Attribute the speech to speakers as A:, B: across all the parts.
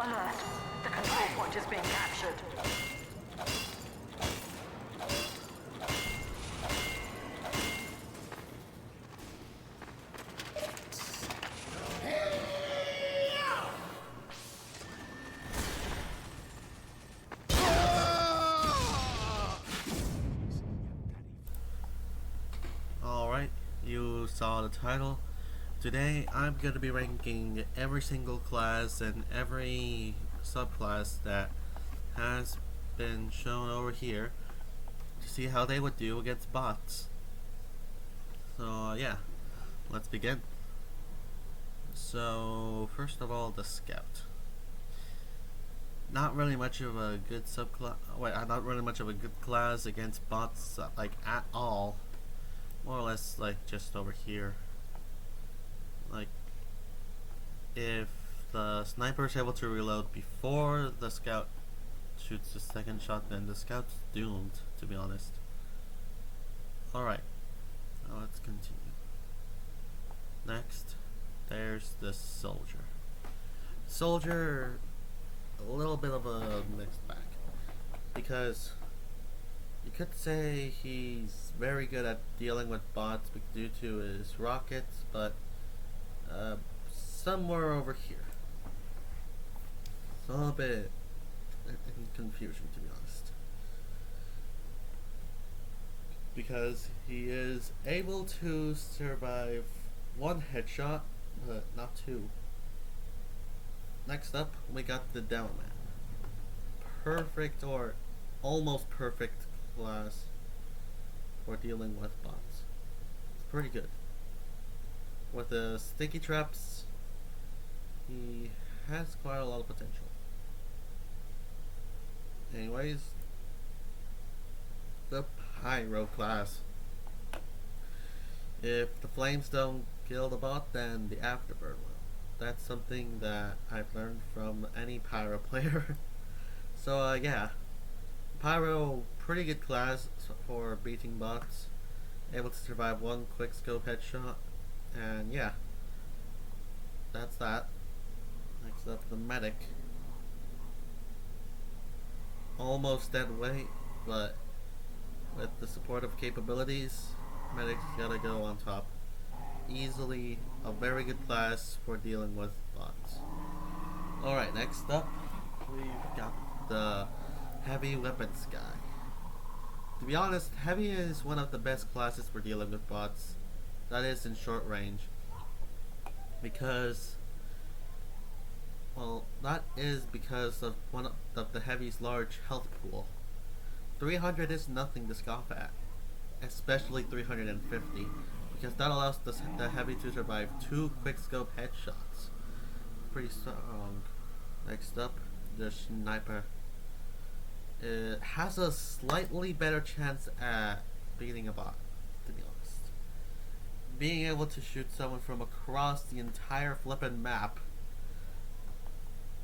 A: Alert! The control point is being captured.
B: Alright, you saw the title. Today I'm going to be ranking every single class and every subclass that has been shown over here to see how they would do against bots. So yeah, let's begin. So first of all, the Scout. Not really much of a good subclass. Not really much of a good class against bots, like at all. More or less like just over here. Like if the sniper is able to reload before the Scout shoots the second shot, then the Scout's doomed, to be honest. Alright, now let's continue. Next, there's the Soldier. Soldier, a little bit of a mixed bag, because you could say he's very good at dealing with bots due to his rockets, but somewhere over here. It's a little bit in confusion, to be honest. Because he is able to survive one headshot, but not two. Next up, we got the Down Man. Perfect or almost perfect class for dealing with bots. It's pretty good. With the sticky traps, he has quite a lot of potential. Anyways, the Pyro class. If the flames don't kill the bot, then the afterburn will. That's something that I've learned from any Pyro player. So yeah, Pyro, pretty good class for beating bots. Able to survive one quick scope headshot. And yeah, that's that. Next up, the Medic. Almost dead weight, but with the supportive capabilities, Medic's gotta go on top. Easily a very good class for dealing with bots. Alright, next up, we've got the Heavy Weapons guy. To be honest, Heavy is one of the best classes for dealing with bots. That is in short range. Because, well, that is because of one of the Heavy's large health pool. 300 is nothing to scoff at. Especially 350. Because that allows the Heavy to survive 2 quickscope headshots. Pretty strong. Next up, the Sniper. It has a slightly better chance at beating a bot, to be honest. Being able to shoot someone from across the entire flippin' map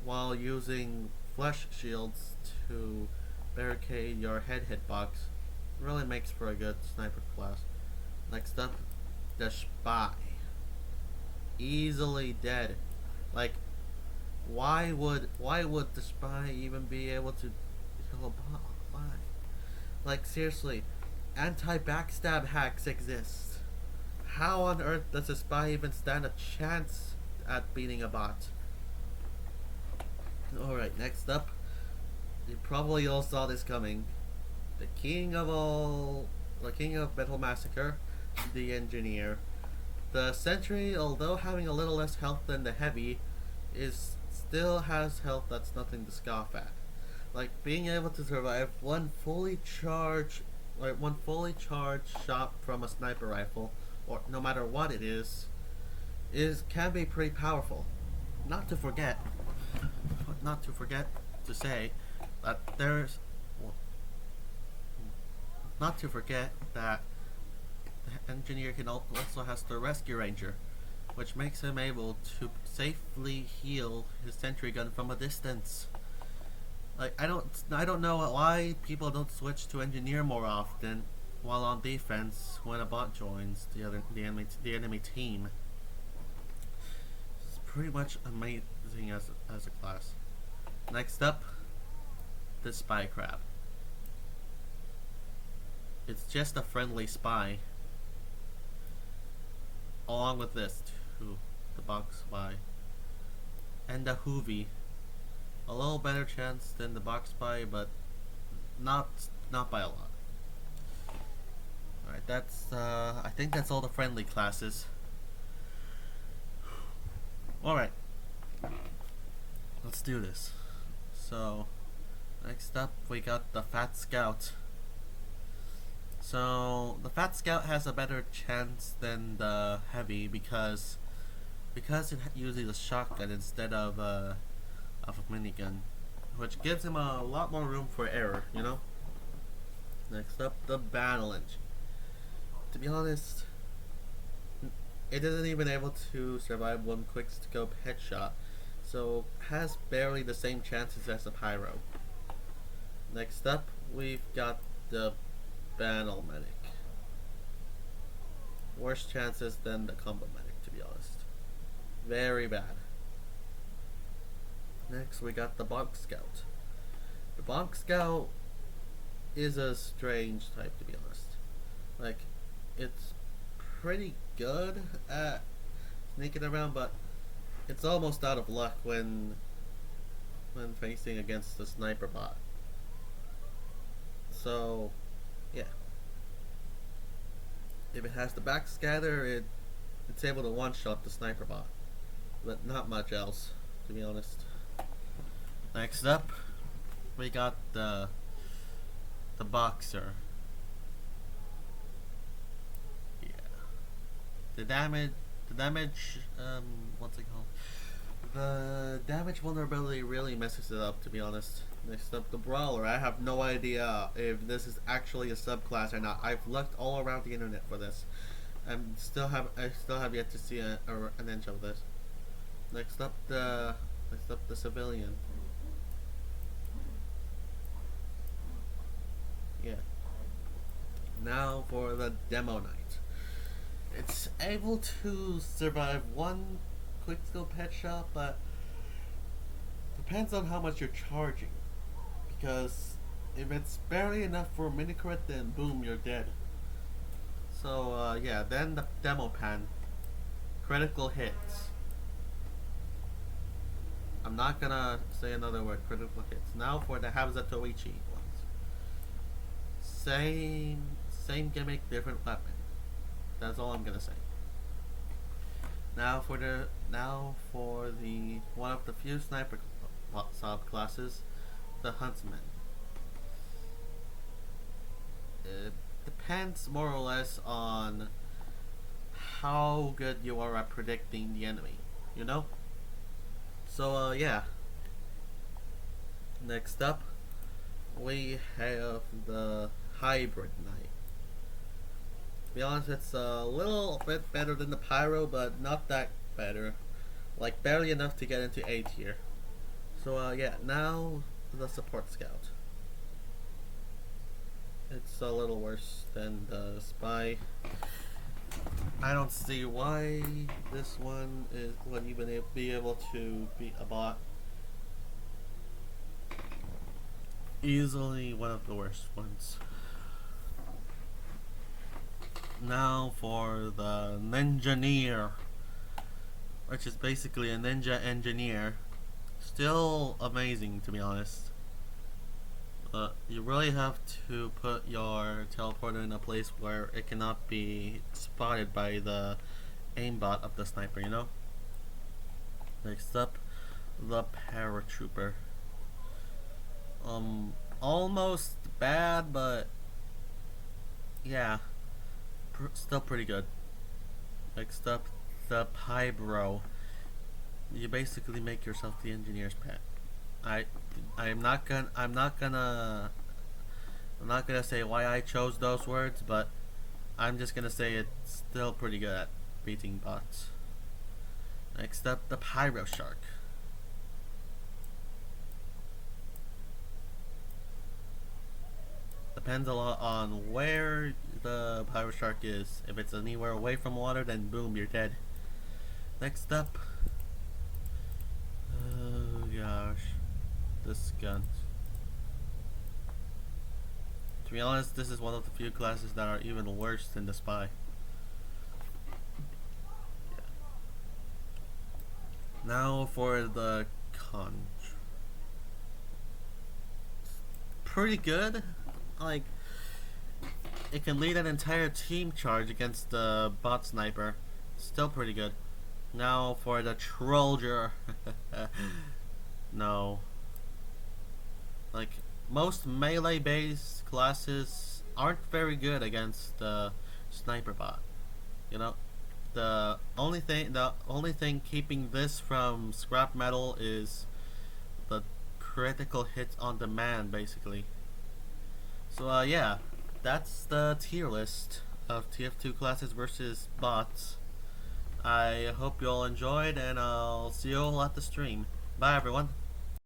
B: while using flesh shields to barricade your head hitbox really makes for a good sniper class. Next up, the Spy. Easily dead. Like, why would the Spy even be able to kill a bot? Why? Like, seriously, anti-backstab hacks exist. How on earth does a Spy even stand a chance at beating a bot? Alright, next up, you probably all saw this coming. The king of Metal Massacre, the Engineer. The Sentry, although having a little less health than the Heavy, still has health that's nothing to scoff at. Like, being able to survive one fully charged shot from a sniper rifle, or no matter what it is can be pretty powerful. Not to forget to say that the Engineer also has the Rescue Ranger, which makes him able to safely heal his sentry gun from a distance. Like, I don't know why people don't switch to Engineer more often while on defense when a bot joins the enemy team. It's pretty much amazing as a class. Next up, the spy crab. It's just a friendly spy. Along with this too, the box spy. And the hoovie. A little better chance than the box spy, but not by a lot. Alright, that's I think that's all the friendly classes. Alright. Let's do this. So next up we got the Fat Scout. So the Fat Scout has a better chance than the Heavy because it uses a shotgun instead of a minigun, which gives him a lot more room for error, you know? Next up, the Battle Engine. To be honest, it isn't even able to survive one quick scope headshot, so has barely the same chances as the Pyro. Next up, we've got the Battle Medic. Worse chances than the Combo Medic, to be honest. Very bad. Next, we got the Bonk Scout. The Bonk Scout is a strange type, to be honest. Like, it's pretty good at sneaking around, but it's almost out of luck when facing against the sniper bot. So, yeah. If it has the backscatter, it's able to one-shot the sniper bot, but not much else, to be honest. Next up, we got the Boxer. Yeah. The damage, what's it called? The damage vulnerability really messes it up, to be honest. Next up, the Brawler. I have no idea if this is actually a subclass or not. I've looked all around the internet for this. I still have yet to see an inch of this. Next up, the Civilian. Yeah. Now for the Demo Knight. It's able to survive one quickscope headshot, but depends on how much you're charging. Because if it's barely enough for a mini crit, then boom, you're dead. So yeah, then the Demo Pan. Critical hits. I'm not gonna say another word. Critical hits. Now for the Habzatoichi ones. Same gimmick, different weapon. That's all I'm gonna say. Now for the one of the few sniper subclasses, the Huntsman. It depends more or less on how good you are at predicting the enemy, you know? So yeah. Next up, we have the Hybrid Knight. To be honest, it's a little bit better than the Pyro, but not that better. Like, barely enough to get into A tier. So yeah, now the Support Scout. It's a little worse than the Spy. I don't see why this one would even be able to beat a bot. Easily one of the worst ones. Now for the Ninjaneer, which is basically a ninja engineer. Still amazing, to be honest. You really have to put your teleporter in a place where it cannot be spotted by the aimbot of the sniper, you know? Next up, the Paratrooper. Almost bad, but yeah, still pretty good. Next up, the Pybro. You basically make yourself the engineer's pet. I'm not gonna say why I chose those words, but I'm just gonna say it's still pretty good at beating bots. Next up, the Pyro Shark. Depends a lot on where the Pyro Shark is. If it's anywhere away from water, then boom, you're dead. Next up, oh gosh, this gun. To be honest, this is one of the few classes that are even worse than the spy. Yeah. Now for the conj. Pretty good. Like, it can lead an entire team charge against the bot sniper. Still pretty good. Now for the trolldier. No. Like, most melee based classes aren't very good against the sniper bot. You know? The only thing keeping this from scrap metal is the critical hits on demand, basically. So yeah, that's the tier list of tf2 classes versus bots. I hope you all enjoyed, and I'll see you all at the stream. Bye everyone.